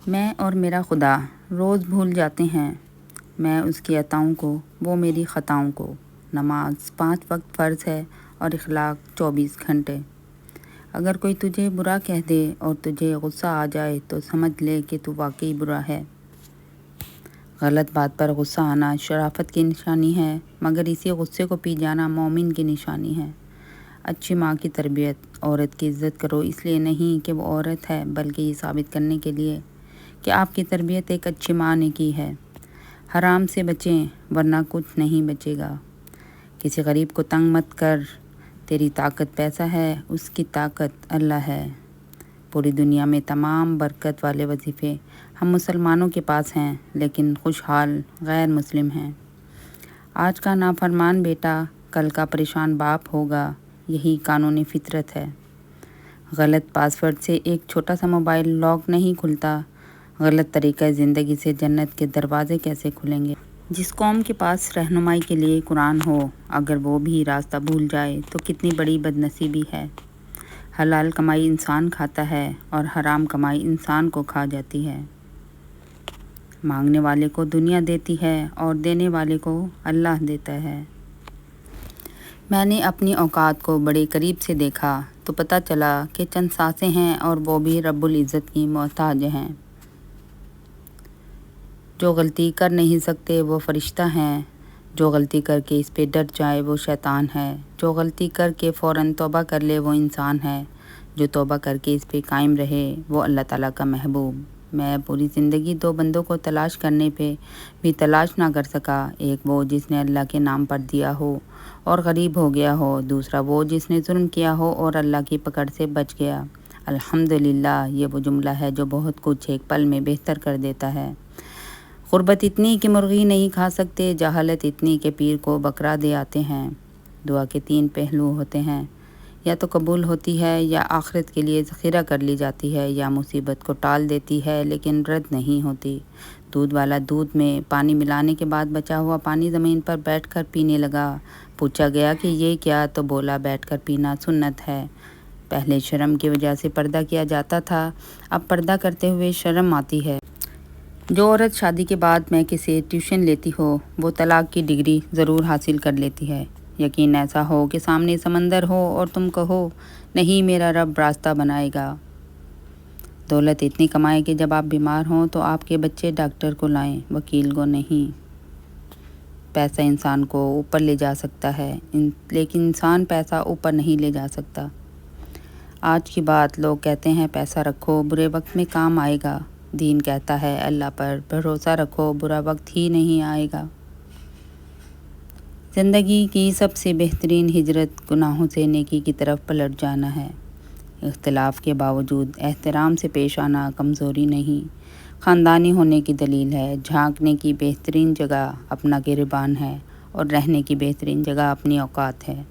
میں اور میرا خدا روز بھول جاتے ہیں، میں اس کی عطاؤں کو، وہ میری خطاؤں کو۔ نماز 5 وقت فرض ہے اور اخلاق 24 گھنٹے۔ اگر کوئی تجھے برا کہہ دے اور تجھے غصہ آ جائے تو سمجھ لے کہ تو واقعی برا ہے۔ غلط بات پر غصہ آنا شرافت کی نشانی ہے، مگر اسی غصے کو پی جانا مومن کی نشانی ہے۔ اچھی ماں کی تربیت، عورت کی عزت کرو اس لیے نہیں کہ وہ عورت ہے، بلکہ یہ ثابت کرنے کے لیے کہ آپ کی تربیت ایک اچھی ماں نے کی ہے۔ حرام سے بچیں ورنہ کچھ نہیں بچے گا۔ کسی غریب کو تنگ مت کر، تیری طاقت پیسہ ہے، اس کی طاقت اللہ ہے۔ پوری دنیا میں تمام برکت والے وظیفے ہم مسلمانوں کے پاس ہیں، لیکن خوشحال غیر مسلم ہیں۔ آج کا نافرمان بیٹا کل کا پریشان باپ ہوگا، یہی قانون فطرت ہے۔ غلط پاسورڈ سے ایک چھوٹا سا موبائل لاک نہیں کھلتا، غلط طریقہ زندگی سے جنت کے دروازے کیسے کھلیں گے؟ جس قوم کے پاس رہنمائی کے لیے قرآن ہو، اگر وہ بھی راستہ بھول جائے تو کتنی بڑی بد نصیبی ہے۔ حلال کمائی انسان کھاتا ہے اور حرام کمائی انسان کو کھا جاتی ہے۔ مانگنے والے کو دنیا دیتی ہے اور دینے والے کو اللہ دیتا ہے۔ میں نے اپنی اوقات کو بڑے قریب سے دیکھا تو پتہ چلا کہ چند سانسیں ہیں اور وہ بھی رب العزت کی محتاج ہیں۔ جو غلطی کر نہیں سکتے وہ فرشتہ ہیں، جو غلطی کر کے اس پہ ڈر جائے وہ شیطان ہے، جو غلطی کر کے فوراً توبہ کر لے وہ انسان ہے، جو توبہ کر کے اس پہ قائم رہے وہ اللہ تعالیٰ کا محبوب۔ میں پوری زندگی 2 بندوں کو تلاش کرنے پہ بھی تلاش نہ کر سکا، ایک وہ جس نے اللہ کے نام پر دیا ہو اور غریب ہو گیا ہو، دوسرا وہ جس نے ظلم کیا ہو اور اللہ کی پکڑ سے بچ گیا۔ الحمدللہ، یہ وہ جملہ ہے جو بہت کچھ ایک پل میں بہتر کر دیتا ہے۔ غربت اتنی کہ مرغی نہیں کھا سکتے، جہالت اتنی کہ پیر کو بکرا دے آتے ہیں۔ دعا کے 3 پہلو ہوتے ہیں، یا تو قبول ہوتی ہے، یا آخرت کے لیے ذخیرہ کر لی جاتی ہے، یا مصیبت کو ٹال دیتی ہے لیکن رد نہیں ہوتی۔ دودھ والا دودھ میں پانی ملانے کے بعد بچا ہوا پانی زمین پر بیٹھ کر پینے لگا۔ پوچھا گیا کہ یہ کیا؟ تو بولا بیٹھ کر پینا سنت ہے۔ پہلے شرم کی وجہ سے پردہ کیا جاتا تھا، اب پردہ کرتے ہوئے شرم آتی ہے۔ جو عورت شادی کے بعد میکے سے ٹیوشن لیتی ہو وہ طلاق کی ڈگری ضرور حاصل کر لیتی ہے۔ یقین ایسا ہو کہ سامنے سمندر ہو اور تم کہو نہیں میرا رب راستہ بنائے گا۔ دولت اتنی کمائے کہ جب آپ بیمار ہوں تو آپ کے بچے ڈاکٹر کو لائیں، وکیل کو نہیں۔ پیسہ انسان کو اوپر لے جا سکتا ہے، لیکن انسان پیسہ اوپر نہیں لے جا سکتا۔ آج کی بات، لوگ کہتے ہیں پیسہ رکھو برے وقت میں کام آئے گا، دین کہتا ہے اللہ پر بھروسہ رکھو برا وقت ہی نہیں آئے گا۔ زندگی کی سب سے بہترین ہجرت گناہوں سے نیکی کی طرف پلٹ جانا ہے۔ اختلاف کے باوجود احترام سے پیش آنا کمزوری نہیں، خاندانی ہونے کی دلیل ہے۔ جھانکنے کی بہترین جگہ اپنا گریبان ہے اور رہنے کی بہترین جگہ اپنی اوقات ہے۔